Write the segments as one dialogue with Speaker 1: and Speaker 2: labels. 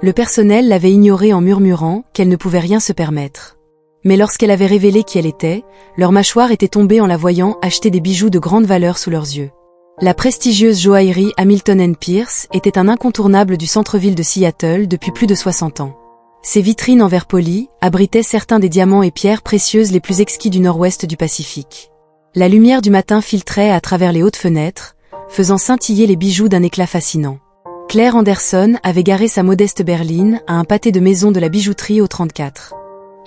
Speaker 1: Le personnel l'avait ignorée en murmurant qu'elle ne pouvait rien se permettre. Mais lorsqu'elle avait révélé qui elle était, leur mâchoire était tombée en la voyant acheter des bijoux de grande valeur sous leurs yeux. La prestigieuse joaillerie Hamilton & Pierce était un incontournable du centre-ville de Seattle depuis plus de 60 ans. Ses vitrines en verre poli abritaient certains des diamants et pierres précieuses les plus exquis du nord-ouest du Pacifique. La lumière du matin filtrait à travers les hautes fenêtres, faisant scintiller les bijoux d'un éclat fascinant. Claire Anderson avait garé sa modeste berline à un pâté de maison de la bijouterie au 34.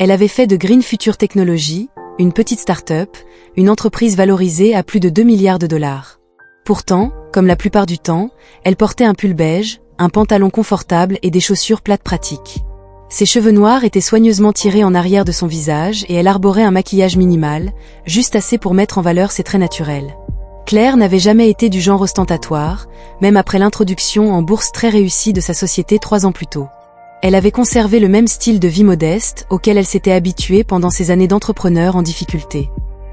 Speaker 1: Elle avait fait de Green Future Technologies, une petite start-up, une entreprise valorisée à plus de 2 milliards de dollars. Pourtant, comme la plupart du temps, elle portait un pull beige, un pantalon confortable et des chaussures plates pratiques. Ses cheveux noirs étaient soigneusement tirés en arrière de son visage et elle arborait un maquillage minimal, juste assez pour mettre en valeur ses traits naturels. Claire n'avait jamais été du genre ostentatoire, même après l'introduction en bourse très réussie de sa société 3 ans plus tôt. Elle avait conservé le même style de vie modeste auquel elle s'était habituée pendant ses années d'entrepreneur en difficulté.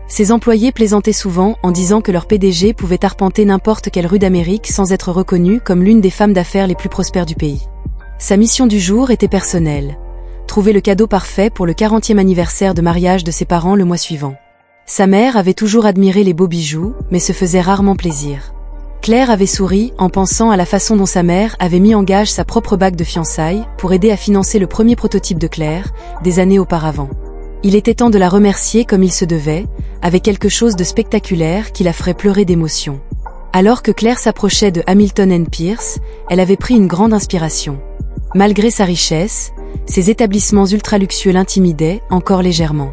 Speaker 1: Ses employés plaisantaient souvent en disant que leur PDG pouvait arpenter n'importe quelle rue d'Amérique sans être reconnue comme l'une des femmes d'affaires les plus prospères du pays. Sa mission du jour était personnelle. Trouver le cadeau parfait pour le 40e anniversaire de mariage de ses parents le mois suivant. Sa mère avait toujours admiré les beaux bijoux, mais se faisait rarement plaisir. Claire avait souri en pensant à la façon dont sa mère avait mis en gage sa propre bague de fiançailles pour aider à financer le premier prototype de Claire, des années auparavant. Il était temps de la remercier comme il se devait, avec quelque chose de spectaculaire qui la ferait pleurer d'émotion. Alors que Claire s'approchait de Hamilton & Pierce, elle avait pris une grande inspiration. Malgré sa richesse, ses établissements ultra-luxueux l'intimidaient encore légèrement.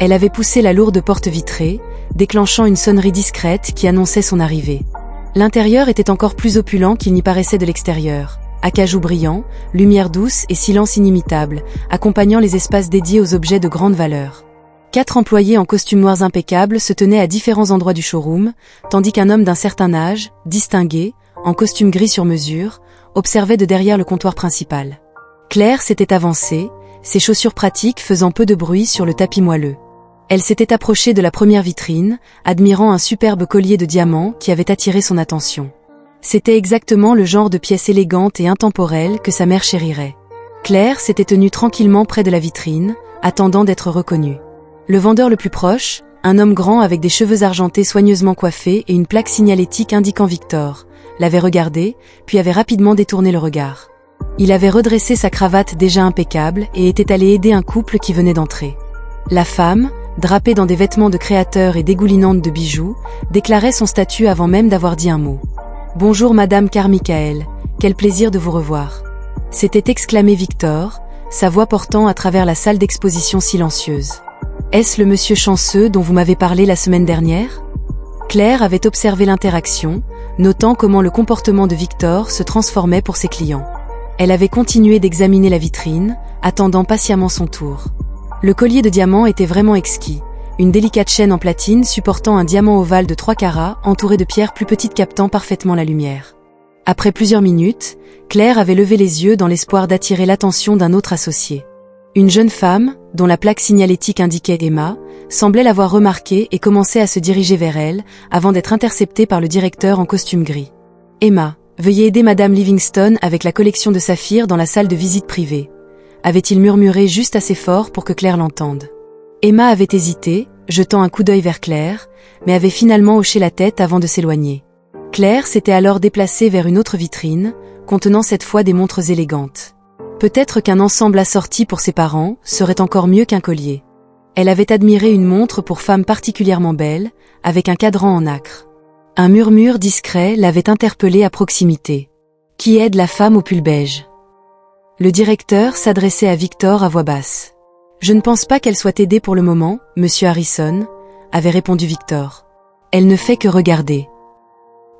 Speaker 1: Elle avait poussé la lourde porte vitrée, déclenchant une sonnerie discrète qui annonçait son arrivée. L'intérieur était encore plus opulent qu'il n'y paraissait de l'extérieur. Acajou brillant, lumière douce et silence inimitable, accompagnant les espaces dédiés aux objets de grande valeur. 4 employés en costumes noirs impeccables se tenaient à différents endroits du showroom, tandis qu'un homme d'un certain âge, distingué, en costume gris sur mesure, observait de derrière le comptoir principal. Claire s'était avancée, ses chaussures pratiques faisant peu de bruit sur le tapis moelleux. Elle s'était approchée de la première vitrine, admirant un superbe collier de diamants qui avait attiré son attention. C'était exactement le genre de pièce élégante et intemporelle que sa mère chérirait. Claire s'était tenue tranquillement près de la vitrine, attendant d'être reconnue. Le vendeur le plus proche, un homme grand avec des cheveux argentés soigneusement coiffés et une plaque signalétique indiquant Victor, l'avait regardé, puis avait rapidement détourné le regard. Il avait redressé sa cravate déjà impeccable et était allé aider un couple qui venait d'entrer. La femme, drapée dans des vêtements de créateur et dégoulinante de bijoux, déclarait son statut avant même d'avoir dit un mot. « Bonjour Madame Carmichael, quel plaisir de vous revoir !» s'était exclamé Victor, sa voix portant à travers la salle d'exposition silencieuse. « Est-ce le monsieur chanceux dont vous m'avez parlé la semaine dernière ?» Claire avait observé l'interaction, notant comment le comportement de Victor se transformait pour ses clients. Elle avait continué d'examiner la vitrine, attendant patiemment son tour. Le collier de diamants était vraiment exquis, une délicate chaîne en platine supportant un diamant ovale de 3 carats entouré de pierres plus petites captant parfaitement la lumière. Après plusieurs minutes, Claire avait levé les yeux dans l'espoir d'attirer l'attention d'un autre associé. Une jeune femme, dont la plaque signalétique indiquait Emma, semblait l'avoir remarquée et commençait à se diriger vers elle, avant d'être interceptée par le directeur en costume gris. « Emma, veuillez aider Madame Livingston avec la collection de saphirs dans la salle de visite privée. » avait-il murmuré juste assez fort pour que Claire l'entende. Emma avait hésité, jetant un coup d'œil vers Claire, mais avait finalement hoché la tête avant de s'éloigner. Claire s'était alors déplacée vers une autre vitrine, contenant cette fois des montres élégantes. Peut-être qu'un ensemble assorti pour ses parents serait encore mieux qu'un collier. Elle avait admiré une montre pour femme particulièrement belle, avec un cadran en nacre. Un murmure discret l'avait interpellée à proximité. « Qui aide la femme au pull beige ?» Le directeur s'adressait à Victor à voix basse. « Je ne pense pas qu'elle soit aidée pour le moment, Monsieur Harrison, » avait répondu Victor. « Elle ne fait que regarder. »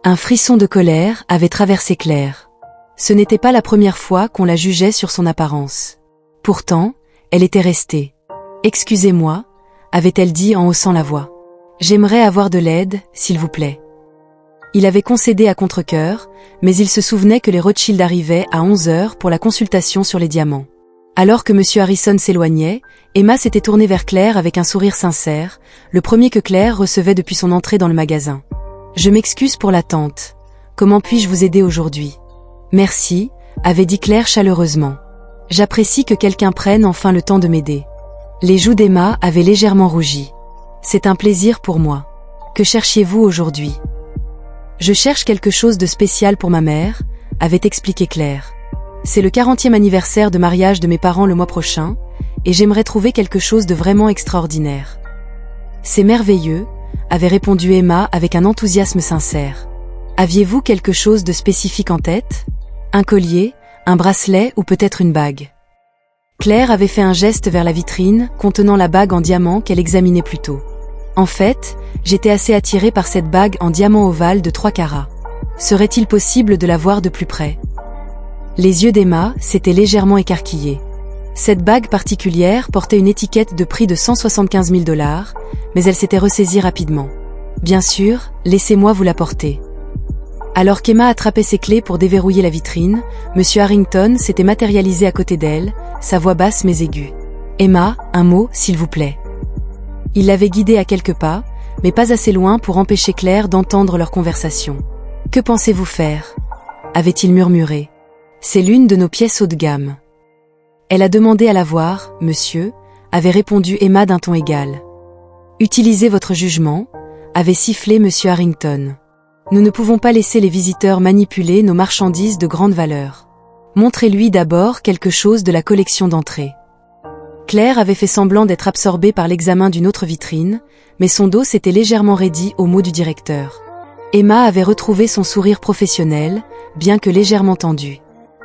Speaker 1: Un frisson de colère avait traversé Claire. Ce n'était pas la première fois qu'on la jugeait sur son apparence. Pourtant, elle était restée. « Excusez-moi, » avait-elle dit en haussant la voix. « J'aimerais avoir de l'aide, s'il vous plaît. » Il avait concédé à contre-cœur, mais il se souvenait que les Rothschild arrivaient à 11 heures pour la consultation sur les diamants. Alors que M. Harrison s'éloignait, Emma s'était tournée vers Claire avec un sourire sincère, le premier que Claire recevait depuis son entrée dans le magasin. « Je m'excuse pour l'attente. Comment puis-je vous aider aujourd'hui ?»« Merci, avait dit Claire chaleureusement. J'apprécie que quelqu'un prenne enfin le temps de m'aider. Les joues d'Emma avaient légèrement rougi. C'est un plaisir pour moi. Que cherchiez-vous aujourd'hui? Je cherche quelque chose de spécial pour ma mère, avait expliqué Claire. C'est le 40e anniversaire de mariage de mes parents le mois prochain, et j'aimerais trouver quelque chose de vraiment extraordinaire. C'est merveilleux, avait répondu Emma avec un enthousiasme sincère. Aviez-vous quelque chose de spécifique en tête? Un collier, un bracelet ou peut-être une bague? Claire avait fait un geste vers la vitrine contenant la bague en diamant qu'elle examinait plus tôt. En fait, j'étais assez attirée par cette bague en diamant ovale de 3 carats. Serait-il possible de la voir de plus près? Les yeux d'Emma s'étaient légèrement écarquillés. Cette bague particulière portait une étiquette de prix de 175 000 $, mais elle s'était ressaisie rapidement. Bien sûr, laissez-moi vous la porter. Alors qu'Emma attrapait ses clés pour déverrouiller la vitrine, M. Harrington s'était matérialisé à côté d'elle, sa voix basse mais aiguë. Emma, un mot, s'il vous plaît. Il l'avait guidée à quelques pas, mais pas assez loin pour empêcher Claire d'entendre leur conversation. Que pensez-vous faire? Avait-il murmuré. C'est l'une de nos pièces haut de gamme. Elle a demandé à la voir, monsieur, avait répondu Emma d'un ton égal. Utilisez votre jugement, avait sifflé M. Harrington. Nous ne pouvons pas laisser les visiteurs manipuler nos marchandises de grande valeur. Montrez-lui d'abord quelque chose de la collection d'entrée. Claire avait fait semblant d'être absorbée par l'examen d'une autre vitrine, mais son dos s'était légèrement raidi aux mots du directeur. Emma avait retrouvé son sourire professionnel, bien que légèrement tendu.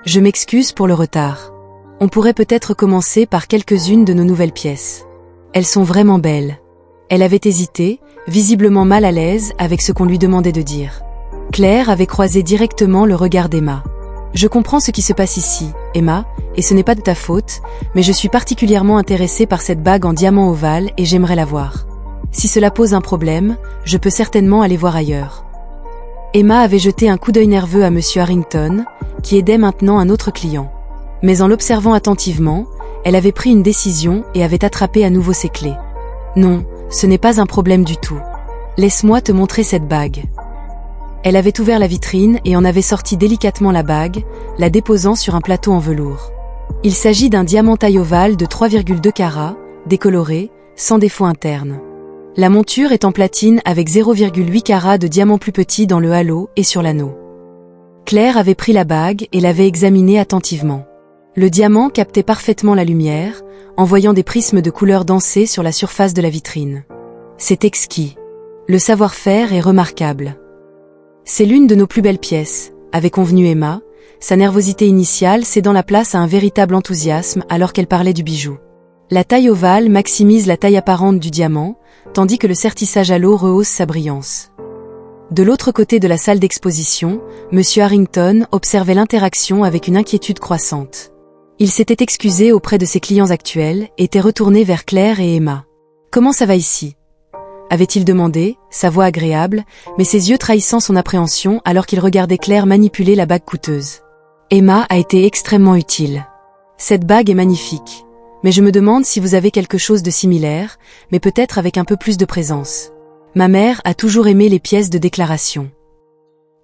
Speaker 1: Je m'excuse pour le retard. On pourrait peut-être commencer par quelques-unes de nos nouvelles pièces. Elles sont vraiment belles. Elle avait hésité, visiblement mal à l'aise avec ce qu'on lui demandait de dire. Claire avait croisé directement le regard d'Emma. Je comprends ce qui se passe ici, Emma, et ce n'est pas de ta faute, mais je suis particulièrement intéressée par cette bague en diamant ovale et j'aimerais la voir. Si cela pose un problème, je peux certainement aller voir ailleurs. Emma avait jeté un coup d'œil nerveux à M. Harrington, qui aidait maintenant un autre client. Mais en l'observant attentivement, elle avait pris une décision et avait attrapé à nouveau ses clés. Non, ce n'est pas un problème du tout. Laisse-moi te montrer cette bague. Elle avait ouvert la vitrine et en avait sorti délicatement la bague, la déposant sur un plateau en velours. Il s'agit d'un diamant taille ovale de 3,2 carats, décoloré, sans défaut interne. La monture est en platine avec 0,8 carats de diamant plus petit dans le halo et sur l'anneau. Claire avait pris la bague et l'avait examinée attentivement. Le diamant captait parfaitement la lumière, envoyant des prismes de couleurs danser sur la surface de la vitrine. C'est exquis. Le savoir-faire est remarquable. C'est l'une de nos plus belles pièces, avait convenu Emma, sa nervosité initiale cédant la place à un véritable enthousiasme alors qu'elle parlait du bijou. La taille ovale maximise la taille apparente du diamant, tandis que le sertissage halo rehausse sa brillance. De l'autre côté de la salle d'exposition, M. Harrington observait l'interaction avec une inquiétude croissante. Il s'était excusé auprès de ses clients actuels et était retourné vers Claire et Emma. « Comment ça va ici ?» avait-il demandé, sa voix agréable, mais ses yeux trahissant son appréhension alors qu'il regardait Claire manipuler la bague coûteuse. Emma a été extrêmement utile. Cette bague est magnifique, mais je me demande si vous avez quelque chose de similaire, mais peut-être avec un peu plus de présence. Ma mère a toujours aimé les pièces de déclaration.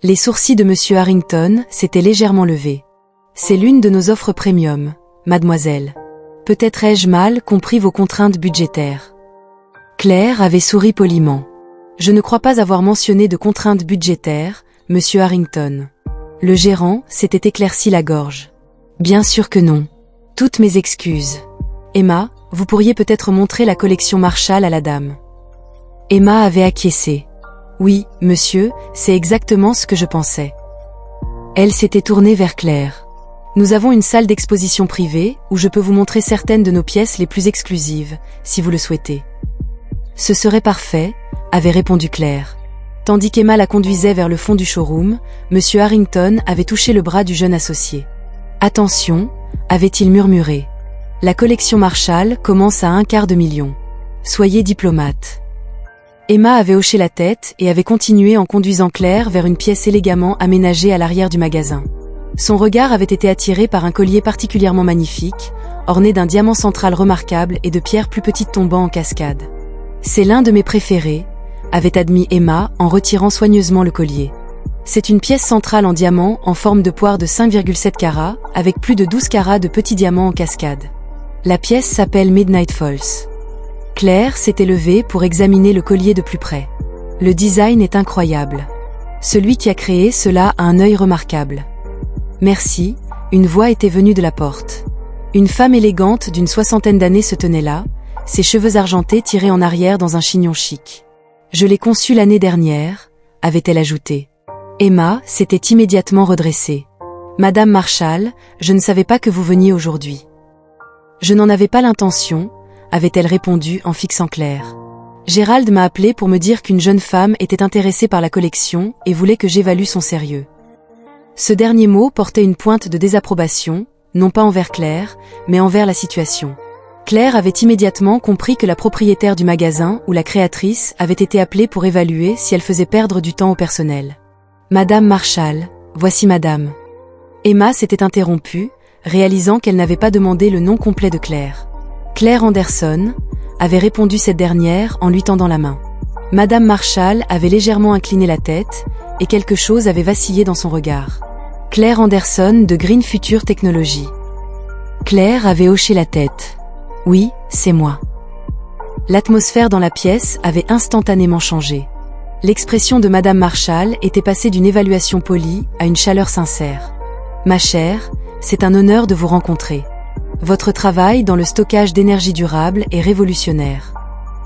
Speaker 1: Les sourcils de M. Harrington s'étaient légèrement levés. C'est l'une de nos offres premium, mademoiselle. Peut-être ai-je mal compris vos contraintes budgétaires. Claire avait souri poliment. Je ne crois pas avoir mentionné de contraintes budgétaires, M. Harrington. Le gérant s'était éclairci la gorge. Bien sûr que non. Toutes mes excuses. Emma, vous pourriez peut-être montrer la collection Marshall à la dame. Emma avait acquiescé. Oui, monsieur, c'est exactement ce que je pensais. Elle s'était tournée vers Claire. Nous avons une salle d'exposition privée où je peux vous montrer certaines de nos pièces les plus exclusives, si vous le souhaitez. Ce serait parfait, avait répondu Claire. Tandis qu'Emma la conduisait vers le fond du showroom, M. Harrington avait touché le bras du jeune associé. Attention, avait-il murmuré. La collection Marshall commence à 250 000. Soyez diplomate. Emma avait hoché la tête et avait continué en conduisant Claire vers une pièce élégamment aménagée à l'arrière du magasin. Son regard avait été attiré par un collier particulièrement magnifique, orné d'un diamant central remarquable et de pierres plus petites tombant en cascade. C'est l'un de mes préférés, avait admis Emma en retirant soigneusement le collier. C'est une pièce centrale en diamant en forme de poire de 5,7 carats, avec plus de 12 carats de petits diamants en cascade. La pièce s'appelle Midnight Falls. Claire s'était levée pour examiner le collier de plus près. Le design est incroyable. Celui qui a créé cela a un œil remarquable. Merci, une voix était venue de la porte. Une femme élégante d'une 60aine d'années se tenait là, ses cheveux argentés tirés en arrière dans un chignon chic. Je l'ai conçue l'année dernière, avait-elle ajouté. Emma s'était immédiatement redressée. Madame Marshall, je ne savais pas que vous veniez aujourd'hui. Je n'en avais pas l'intention, avait-elle répondu en fixant Claire. Gérald m'a appelé pour me dire qu'une jeune femme était intéressée par la collection et voulait que j'évalue son sérieux. Ce dernier mot portait une pointe de désapprobation, non pas envers Claire, mais envers la situation. Claire avait immédiatement compris que la propriétaire du magasin ou la créatrice avait été appelée pour évaluer si elle faisait perdre du temps au personnel. Madame Marshall, voici madame. Emma s'était interrompue, réalisant qu'elle n'avait pas demandé le nom complet de Claire. Claire Anderson, avait répondu cette dernière en lui tendant la main. Madame Marshall avait légèrement incliné la tête, et quelque chose avait vacillé dans son regard. Claire Anderson de Green Future Technology. Claire avait hoché la tête. Oui, c'est moi. L'atmosphère dans la pièce avait instantanément changé. L'expression de Madame Marshall était passée d'une évaluation polie à une chaleur sincère. Ma chère, c'est un honneur de vous rencontrer. Votre travail dans le stockage d'énergie durable est révolutionnaire.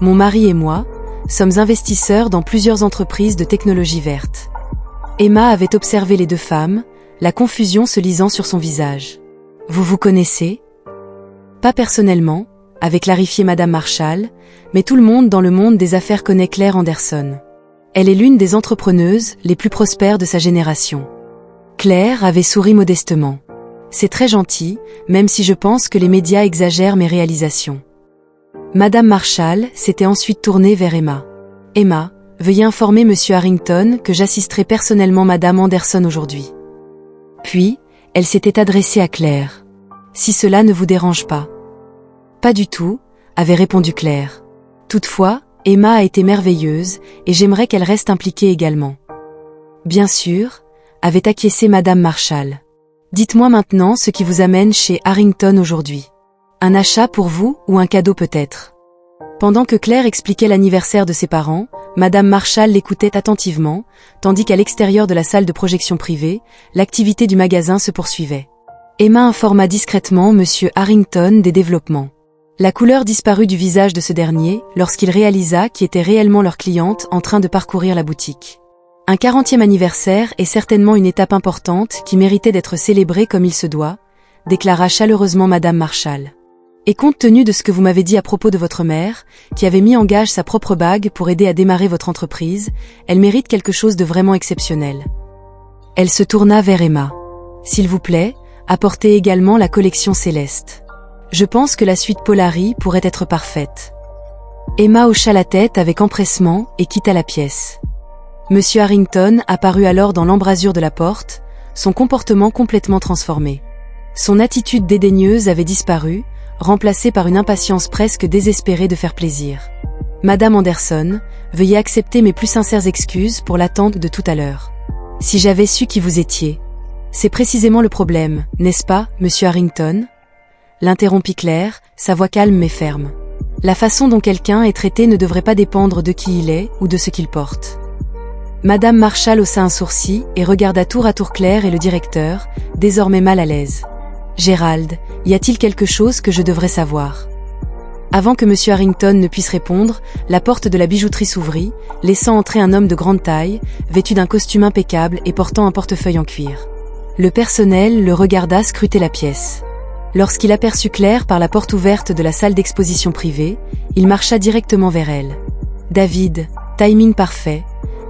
Speaker 1: Mon mari et moi sommes investisseurs dans plusieurs entreprises de technologie verte. Emma avait observé les deux femmes, la confusion se lisant sur son visage. Vous vous connaissez ? Pas personnellement, avait clarifié Madame Marshall, mais tout le monde dans le monde des affaires connaît Claire Anderson. Elle est l'une des entrepreneuses les plus prospères de sa génération. Claire avait souri modestement. C'est très gentil, même si je pense que les médias exagèrent mes réalisations. Madame Marshall s'était ensuite tournée vers Emma. Emma, veuillez informer Monsieur Harrington que j'assisterai personnellement Madame Anderson aujourd'hui. Puis, elle s'était adressée à Claire. Si cela ne vous dérange pas. Pas du tout, avait répondu Claire. Toutefois, Emma a été merveilleuse et j'aimerais qu'elle reste impliquée également. Bien sûr, avait acquiescé Madame Marshall. Dites-moi maintenant ce qui vous amène chez Harrington aujourd'hui. Un achat pour vous ou un cadeau peut-être. Pendant que Claire expliquait l'anniversaire de ses parents, Madame Marshall l'écoutait attentivement, tandis qu'à l'extérieur de la salle de projection privée, l'activité du magasin se poursuivait. Emma informa discrètement Monsieur Harrington des développements. La couleur disparut du visage de ce dernier lorsqu'il réalisa qui était réellement leur cliente en train de parcourir la boutique. Un 40e anniversaire est certainement une étape importante qui méritait d'être célébrée comme il se doit, déclara chaleureusement Madame Marshall. Et compte tenu de ce que vous m'avez dit à propos de votre mère, qui avait mis en gage sa propre bague pour aider à démarrer votre entreprise, elle mérite quelque chose de vraiment exceptionnel. Elle se tourna vers Emma. S'il vous plaît, apportez également la collection Céleste. Je pense que la suite Polari pourrait être parfaite. Emma hocha la tête avec empressement et quitta la pièce. Monsieur Harrington apparut alors dans l'embrasure de la porte, son comportement complètement transformé. Son attitude dédaigneuse avait disparu, remplacée par une impatience presque désespérée de faire plaisir. Madame Anderson, veuillez accepter mes plus sincères excuses pour l'attente de tout à l'heure. Si j'avais su qui vous étiez. C'est précisément le problème, n'est-ce pas, Monsieur Harrington ? L'interrompit Claire, sa voix calme mais ferme. La façon dont quelqu'un est traité ne devrait pas dépendre de qui il est ou de ce qu'il porte. Madame Marshall haussa un sourcil et regarda tour à tour Claire et le directeur, désormais mal à l'aise. « Gérald, y a-t-il quelque chose que je devrais savoir ?» Avant que Monsieur Harrington ne puisse répondre, la porte de la bijouterie s'ouvrit, laissant entrer un homme de grande taille, vêtu d'un costume impeccable et portant un portefeuille en cuir. Le personnel le regarda scruter la pièce. Lorsqu'il aperçut Claire par la porte ouverte de la salle d'exposition privée, il marcha directement vers elle. « David, timing parfait »,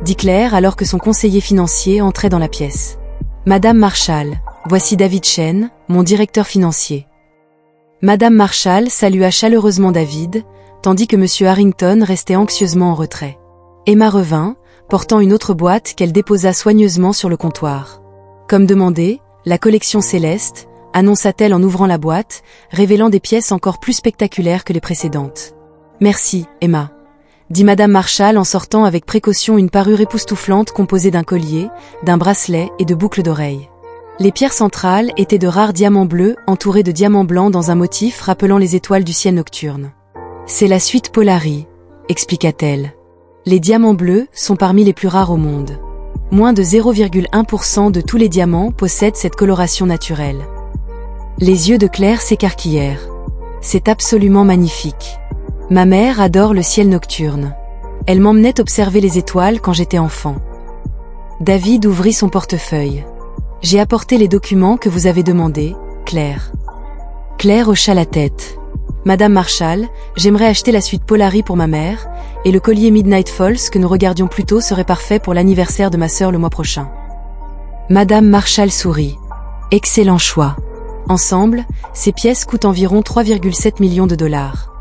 Speaker 1: dit Claire alors que son conseiller financier entrait dans la pièce. « Madame Marshall, voici David Chen, mon directeur financier. » Madame Marshall salua chaleureusement David, tandis que Monsieur Harrington restait anxieusement en retrait. Emma revint, portant une autre boîte qu'elle déposa soigneusement sur le comptoir. Comme demandé, la collection Céleste, annonça-t-elle en ouvrant la boîte, révélant des pièces encore plus spectaculaires que les précédentes. « Merci, Emma. dit Madame Marshall en sortant avec précaution une parure époustouflante composée d'un collier, d'un bracelet et de boucles d'oreilles. Les pierres centrales étaient de rares diamants bleus entourés de diamants blancs dans un motif rappelant les étoiles du ciel nocturne. C'est la suite Polari, expliqua-t-elle. Les diamants bleus sont parmi les plus rares au monde. Moins de 0,1% de tous les diamants possèdent cette coloration naturelle. Les yeux de Claire s'écarquillèrent. C'est absolument magnifique. Ma mère adore le ciel nocturne. Elle m'emmenait observer les étoiles quand j'étais enfant. David ouvrit son portefeuille. J'ai apporté les documents que vous avez demandés, Claire. Claire hocha la tête. Madame Marshall, j'aimerais acheter la suite Polari pour ma mère, et le collier Midnight Falls que nous regardions plus tôt serait parfait pour l'anniversaire de ma sœur le mois prochain. Madame Marshall sourit. Excellent choix. Ensemble, ces pièces coûtent environ 3,7 millions de dollars.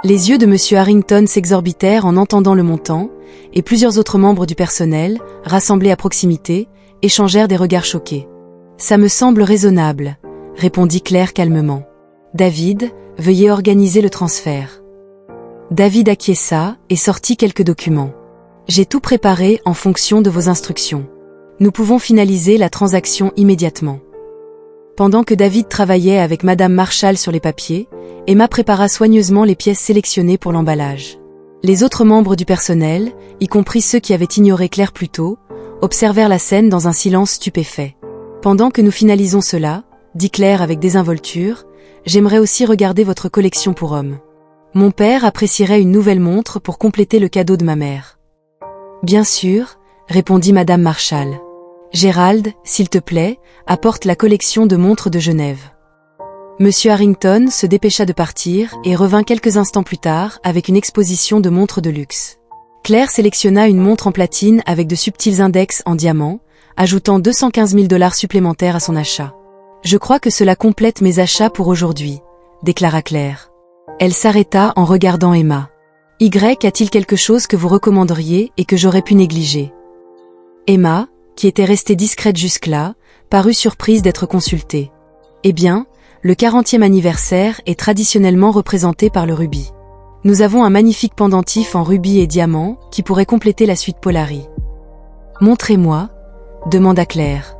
Speaker 1: Les yeux de Monsieur Harrington s'exorbitèrent en entendant le montant, et plusieurs autres membres du personnel, rassemblés à proximité, échangèrent des regards choqués. Ça me semble raisonnable, répondit Claire calmement. David, veuillez organiser le transfert. David acquiesça et sortit quelques documents. J'ai tout préparé en fonction de vos instructions. Nous pouvons finaliser la transaction immédiatement. Pendant que David travaillait avec Madame Marshall sur les papiers, Emma prépara soigneusement les pièces sélectionnées pour l'emballage. Les autres membres du personnel, y compris ceux qui avaient ignoré Claire plus tôt, observèrent la scène dans un silence stupéfait. Pendant que nous finalisons cela, dit Claire avec désinvolture, j'aimerais aussi regarder votre collection pour hommes. Mon père apprécierait une nouvelle montre pour compléter le cadeau de ma mère. Bien sûr, répondit Madame Marshall. Gérald, s'il te plaît, apporte la collection de montres de Genève. Monsieur Harrington se dépêcha de partir et revint quelques instants plus tard avec une exposition de montres de luxe. Claire sélectionna une montre en platine avec de subtils index en diamant, ajoutant 215 000 $ supplémentaires à son achat. Je crois que cela complète mes achats pour aujourd'hui, déclara Claire. Elle s'arrêta en regardant Emma. Y a-t-il quelque chose que vous recommanderiez et que j'aurais pu négliger? Emma, qui était restée discrète jusque-là, parut surprise d'être consultée. Eh bien, le 40e anniversaire est traditionnellement représenté par le rubis. Nous avons un magnifique pendentif en rubis et diamant qui pourrait compléter la suite Polari. Montrez-moi, demanda Claire.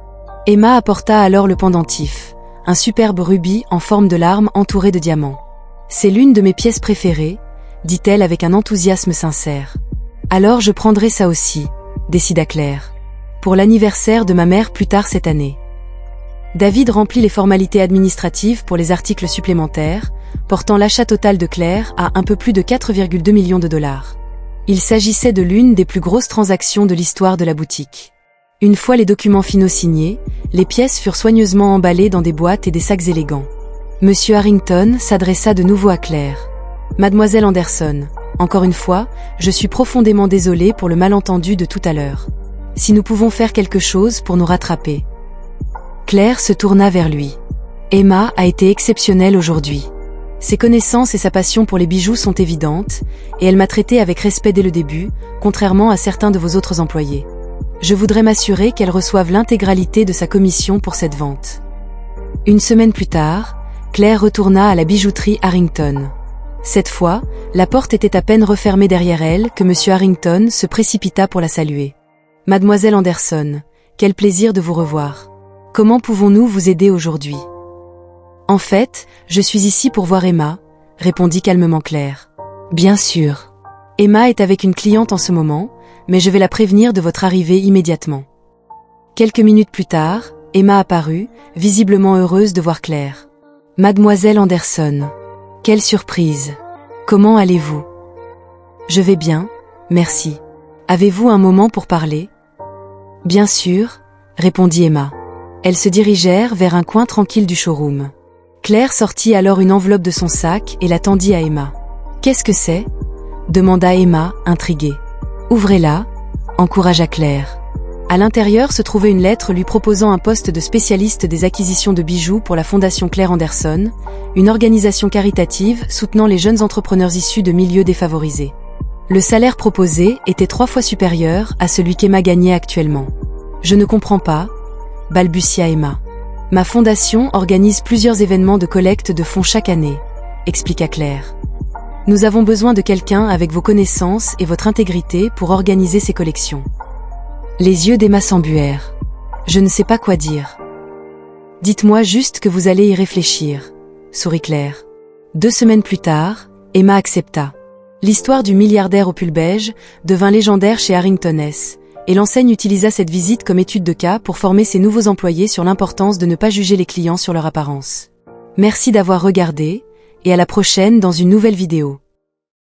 Speaker 1: Emma apporta alors le pendentif, un superbe rubis en forme de larme entouré de diamants. C'est l'une de mes pièces préférées, dit-elle avec un enthousiasme sincère. Alors je prendrai ça aussi, décida Claire. Pour l'anniversaire de ma mère plus tard cette année. David remplit les formalités administratives pour les articles supplémentaires, portant l'achat total de Claire à un peu plus de 4,2 millions de dollars. Il s'agissait de l'une des plus grosses transactions de l'histoire de la boutique. Une fois les documents finaux signés, les pièces furent soigneusement emballées dans des boîtes et des sacs élégants. Monsieur Harrington s'adressa de nouveau à Claire. Mademoiselle Anderson, encore une fois, je suis profondément désolé pour le malentendu de tout à l'heure. Si nous pouvons faire quelque chose pour nous rattraper. Claire se tourna vers lui. Emma a été exceptionnelle aujourd'hui. Ses connaissances et sa passion pour les bijoux sont évidentes, et elle m'a traité avec respect dès le début, contrairement à certains de vos autres employés. Je voudrais m'assurer qu'elle reçoive l'intégralité de sa commission pour cette vente. Une semaine plus tard, Claire retourna à la bijouterie Harrington. Cette fois, la porte était à peine refermée derrière elle que Monsieur Harrington se précipita pour la saluer. Mademoiselle Anderson, quel plaisir de vous revoir. Comment pouvons-nous vous aider aujourd'hui? En fait, je suis ici pour voir Emma, répondit calmement Claire. Bien sûr. Emma est avec une cliente en ce moment, mais je vais la prévenir de votre arrivée immédiatement. Quelques minutes plus tard, Emma apparut, visiblement heureuse de voir Claire. Mademoiselle Anderson. Quelle surprise. Comment allez-vous? Je vais bien, merci. Avez-vous un moment pour parler? Bien sûr, répondit Emma. Elles se dirigèrent vers un coin tranquille du showroom. Claire sortit alors une enveloppe de son sac et la tendit à Emma. Qu'est-ce que c'est? Demanda Emma, intriguée. Ouvrez-la, encouragea Claire. À l'intérieur se trouvait une lettre lui proposant un poste de spécialiste des acquisitions de bijoux pour la Fondation Claire Anderson, une organisation caritative soutenant les jeunes entrepreneurs issus de milieux défavorisés. Le salaire proposé était 3 fois supérieur à celui qu'Emma gagnait actuellement. Je ne comprends pas, balbutia Emma. Ma fondation organise plusieurs événements de collecte de fonds chaque année, expliqua Claire. Nous avons besoin de quelqu'un avec vos connaissances et votre intégrité pour organiser ces collections. Les yeux d'Emma s'embuèrent. Je ne sais pas quoi dire. Dites-moi juste que vous allez y réfléchir, sourit Claire. 2 semaines plus tard, Emma accepta. L'histoire du milliardaire au pull beige devint légendaire chez Harrington S, et l'enseigne utilisa cette visite comme étude de cas pour former ses nouveaux employés sur l'importance de ne pas juger les clients sur leur apparence. Merci d'avoir regardé, et à la prochaine dans une nouvelle vidéo.